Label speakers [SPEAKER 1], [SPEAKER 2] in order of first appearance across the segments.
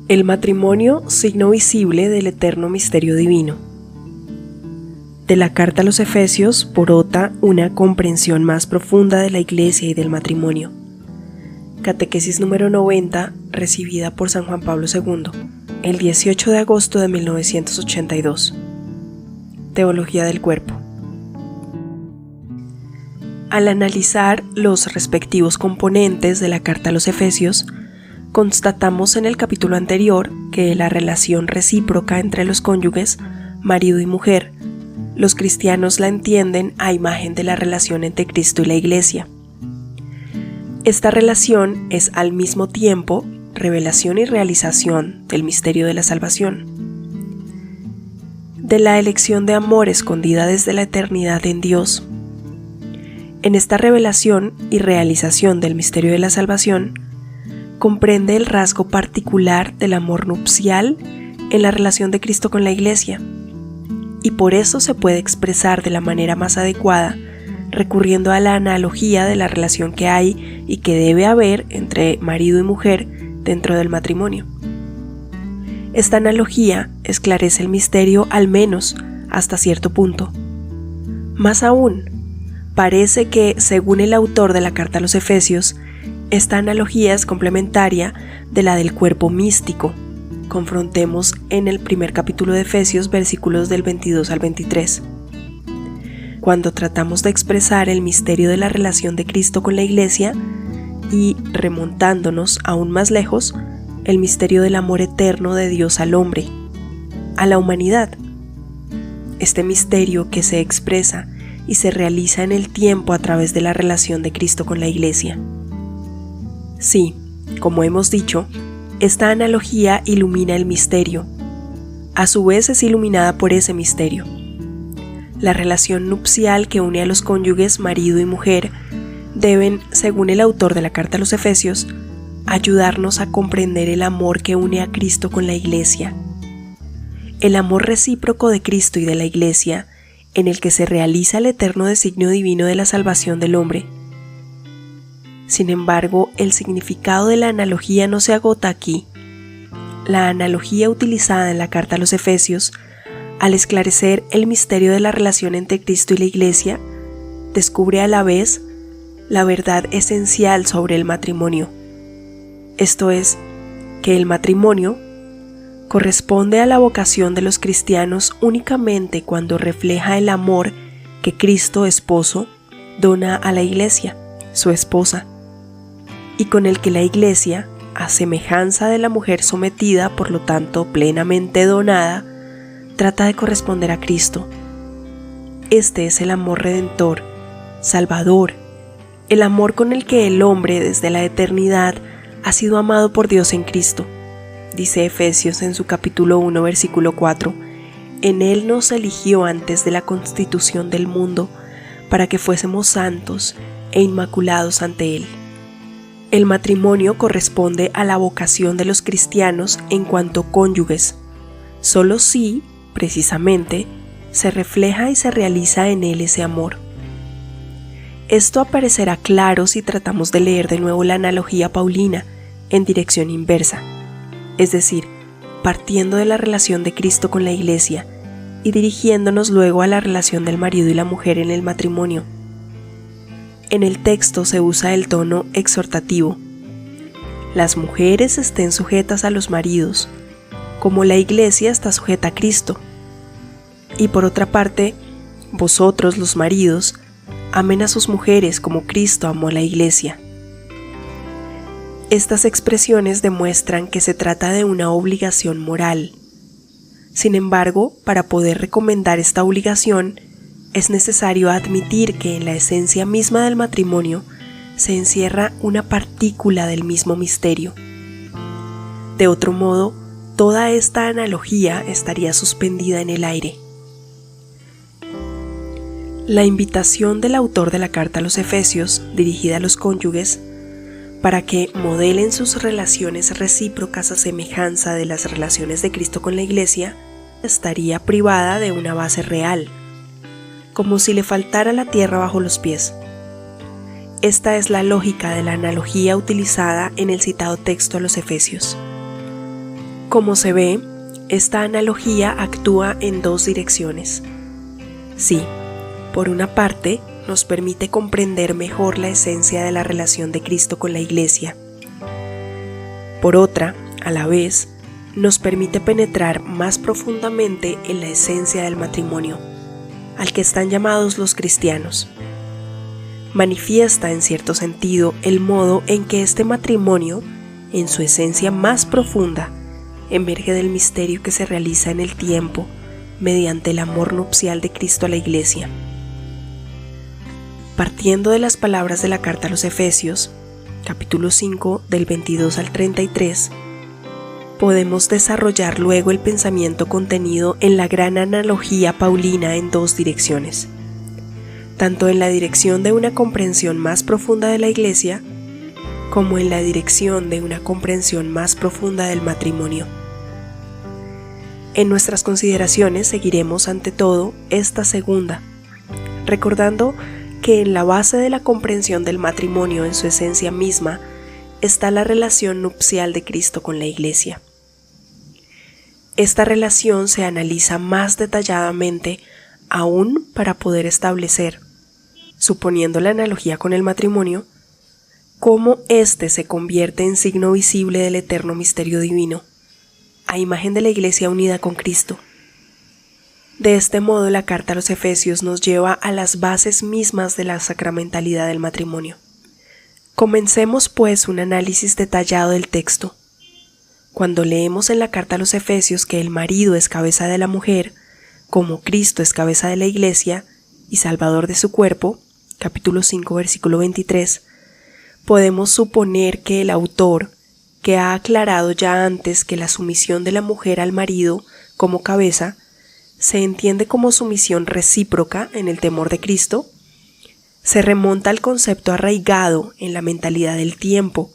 [SPEAKER 1] El matrimonio, signo visible del eterno misterio divino. De la carta a los Efesios brota una comprensión más profunda de la Iglesia y del matrimonio. Catequesis número 90, recibida por San Juan Pablo II, el 18 de agosto de 1982. Teología del cuerpo. Al analizar los respectivos componentes de la carta a los Efesios, constatamos en el capítulo anterior que la relación recíproca entre los cónyuges, marido y mujer, los cristianos la entienden a imagen de la relación entre Cristo y la Iglesia. Esta relación es al mismo tiempo revelación y realización del misterio de la salvación, de la elección de amor escondida desde la eternidad en Dios. En esta revelación y realización del misterio de la salvación, comprende el rasgo particular del amor nupcial en la relación de Cristo con la Iglesia, y por eso se puede expresar de la manera más adecuada recurriendo a la analogía de la relación que hay y que debe haber entre marido y mujer dentro del matrimonio. Esta analogía esclarece el misterio al menos hasta cierto punto. Más aún, parece que, según el autor de la carta a los Efesios, esta analogía es complementaria de la del cuerpo místico. Confrontemos en el primer capítulo de Efesios, versículos del 22 al 23. Cuando tratamos de expresar el misterio de la relación de Cristo con la Iglesia y, remontándonos aún más lejos, el misterio del amor eterno de Dios al hombre, a la humanidad. Este misterio que se expresa y se realiza en el tiempo a través de la relación de Cristo con la Iglesia. Sí, como hemos dicho, esta analogía ilumina el misterio. A su vez es iluminada por ese misterio. La relación nupcial que une a los cónyuges, marido y mujer, deben, según el autor de la carta a los Efesios, ayudarnos a comprender el amor que une a Cristo con la Iglesia. El amor recíproco de Cristo y de la Iglesia, en el que se realiza el eterno designio divino de la salvación del hombre. Sin embargo, el significado de la analogía no se agota aquí. La analogía utilizada en la carta a los Efesios, al esclarecer el misterio de la relación entre Cristo y la Iglesia, descubre a la vez la verdad esencial sobre el matrimonio. Esto es, que el matrimonio corresponde a la vocación de los cristianos únicamente cuando refleja el amor que Cristo, esposo, dona a la Iglesia, su esposa, y con el que la Iglesia, a semejanza de la mujer sometida, por lo tanto plenamente donada, trata de corresponder a Cristo. Este es el amor redentor, salvador, el amor con el que el hombre desde la eternidad ha sido amado por Dios en Cristo. Dice Efesios en su capítulo 1, versículo 4, en Él nos eligió antes de la constitución del mundo para que fuésemos santos e inmaculados ante Él. El matrimonio corresponde a la vocación de los cristianos en cuanto cónyuges, solo si, precisamente, se refleja y se realiza en él ese amor. Esto aparecerá claro si tratamos de leer de nuevo la analogía paulina en dirección inversa, es decir, partiendo de la relación de Cristo con la Iglesia y dirigiéndonos luego a la relación del marido y la mujer en el matrimonio. En el texto se usa el tono exhortativo. Las mujeres estén sujetas a los maridos, como la Iglesia está sujeta a Cristo. Y por otra parte, vosotros los maridos, amen a sus mujeres como Cristo amó a la Iglesia. Estas expresiones demuestran que se trata de una obligación moral. Sin embargo, para poder recomendar esta obligación, es necesario admitir que en la esencia misma del matrimonio se encierra una partícula del mismo misterio. De otro modo, toda esta analogía estaría suspendida en el aire. La invitación del autor de la carta a los Efesios, dirigida a los cónyuges, para que modelen sus relaciones recíprocas a semejanza de las relaciones de Cristo con la Iglesia, estaría privada de una base real, como si le faltara la tierra bajo los pies. Esta es la lógica de la analogía utilizada en el citado texto a los Efesios. Como se ve, esta analogía actúa en dos direcciones. Sí, por una parte, nos permite comprender mejor la esencia de la relación de Cristo con la Iglesia. Por otra, a la vez, nos permite penetrar más profundamente en la esencia del matrimonio, al que están llamados los cristianos. Manifiesta en cierto sentido el modo en que este matrimonio, en su esencia más profunda, emerge del misterio que se realiza en el tiempo mediante el amor nupcial de Cristo a la Iglesia. Partiendo de las palabras de la carta a los Efesios, capítulo 5, del 22 al 33, podemos desarrollar luego el pensamiento contenido en la gran analogía paulina en dos direcciones, tanto en la dirección de una comprensión más profunda de la Iglesia, como en la dirección de una comprensión más profunda del matrimonio. En nuestras consideraciones seguiremos ante todo esta segunda, recordando que en la base de la comprensión del matrimonio en su esencia misma está la relación nupcial de Cristo con la Iglesia. Esta relación se analiza más detalladamente aún para poder establecer, suponiendo la analogía con el matrimonio, cómo éste se convierte en signo visible del eterno misterio divino, a imagen de la Iglesia unida con Cristo. De este modo, la carta a los Efesios nos lleva a las bases mismas de la sacramentalidad del matrimonio. Comencemos pues un análisis detallado del texto. Cuando leemos en la carta a los Efesios que el marido es cabeza de la mujer, como Cristo es cabeza de la Iglesia y Salvador de su cuerpo, capítulo 5, versículo 23, podemos suponer que el autor, que ha aclarado ya antes que la sumisión de la mujer al marido como cabeza se entiende como sumisión recíproca en el temor de Cristo, se remonta al concepto arraigado en la mentalidad del tiempo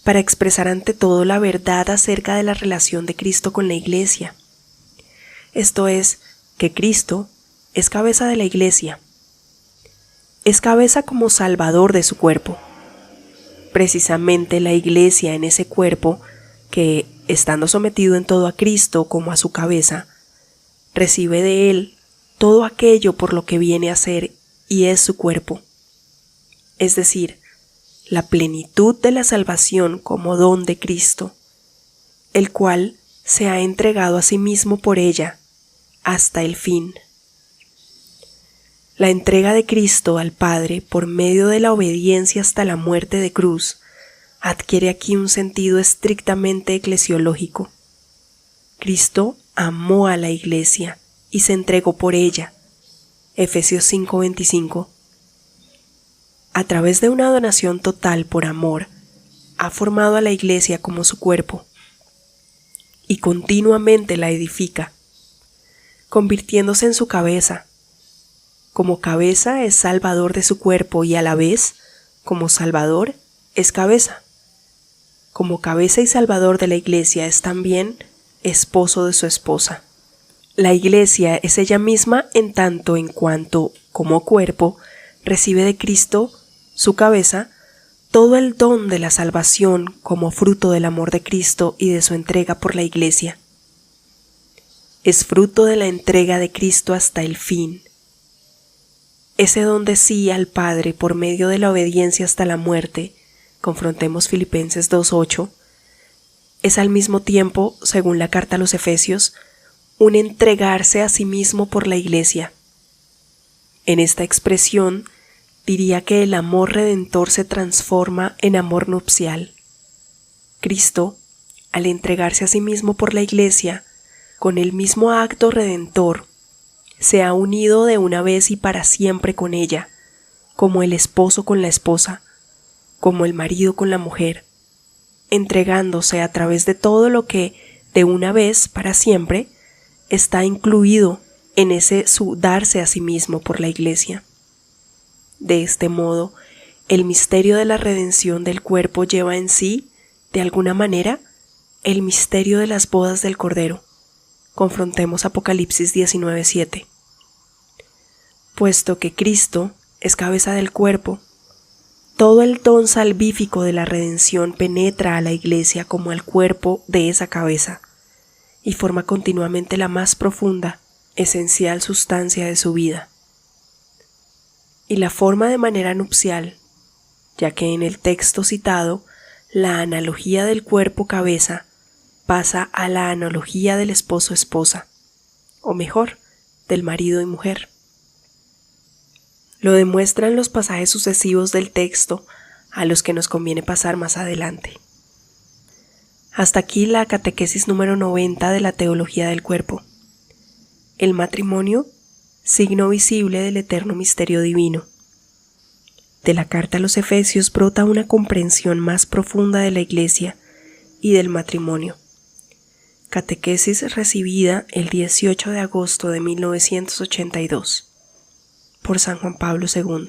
[SPEAKER 1] para expresar ante todo la verdad acerca de la relación de Cristo con la Iglesia. Esto es, que Cristo es cabeza de la Iglesia. Es cabeza como Salvador de su cuerpo. Precisamente la Iglesia en ese cuerpo, que, estando sometido en todo a Cristo como a su cabeza, recibe de Él todo aquello por lo que viene a ser y es su cuerpo. Es decir, la plenitud de la salvación como don de Cristo, el cual se ha entregado a sí mismo por ella hasta el fin. La entrega de Cristo al Padre por medio de la obediencia hasta la muerte de cruz adquiere aquí un sentido estrictamente eclesiológico. Cristo amó a la Iglesia y se entregó por ella. Efesios 5:25. A través de una donación total por amor, ha formado a la Iglesia como su cuerpo y continuamente la edifica, convirtiéndose en su cabeza. Como cabeza es Salvador de su cuerpo y a la vez, como Salvador, es cabeza. Como cabeza y Salvador de la Iglesia es también esposo de su esposa. La Iglesia es ella misma en tanto en cuanto, como cuerpo, recibe de Cristo, su cabeza, todo el don de la salvación como fruto del amor de Cristo y de su entrega por la Iglesia. Es fruto de la entrega de Cristo hasta el fin. Ese don de sí al Padre por medio de la obediencia hasta la muerte, confrontemos Filipenses 2:8, es al mismo tiempo, según la carta a los Efesios, un entregarse a sí mismo por la Iglesia. En esta expresión, diría que el amor redentor se transforma en amor nupcial. Cristo, al entregarse a sí mismo por la Iglesia, con el mismo acto redentor, se ha unido de una vez y para siempre con ella, como el esposo con la esposa, como el marido con la mujer, entregándose a través de todo lo que, de una vez para siempre, está incluido en ese su darse a sí mismo por la Iglesia. De este modo, el misterio de la redención del cuerpo lleva en sí, de alguna manera, el misterio de las bodas del Cordero. Confrontemos Apocalipsis 19:7. Puesto que Cristo es cabeza del cuerpo, todo el don salvífico de la redención penetra a la Iglesia como al cuerpo de esa cabeza, y forma continuamente la más profunda, esencial sustancia de su vida. Y la forma de manera nupcial, ya que en el texto citado la analogía del cuerpo-cabeza pasa a la analogía del esposo-esposa, o mejor, del marido y mujer. Lo demuestran los pasajes sucesivos del texto a los que nos conviene pasar más adelante. Hasta aquí la catequesis número 90 de la teología del cuerpo. El matrimonio, signo visible del eterno misterio divino. De la carta a los Efesios brota una comprensión más profunda de la Iglesia y del matrimonio. Catequesis recibida el 18 de agosto de 1982 por San Juan Pablo II.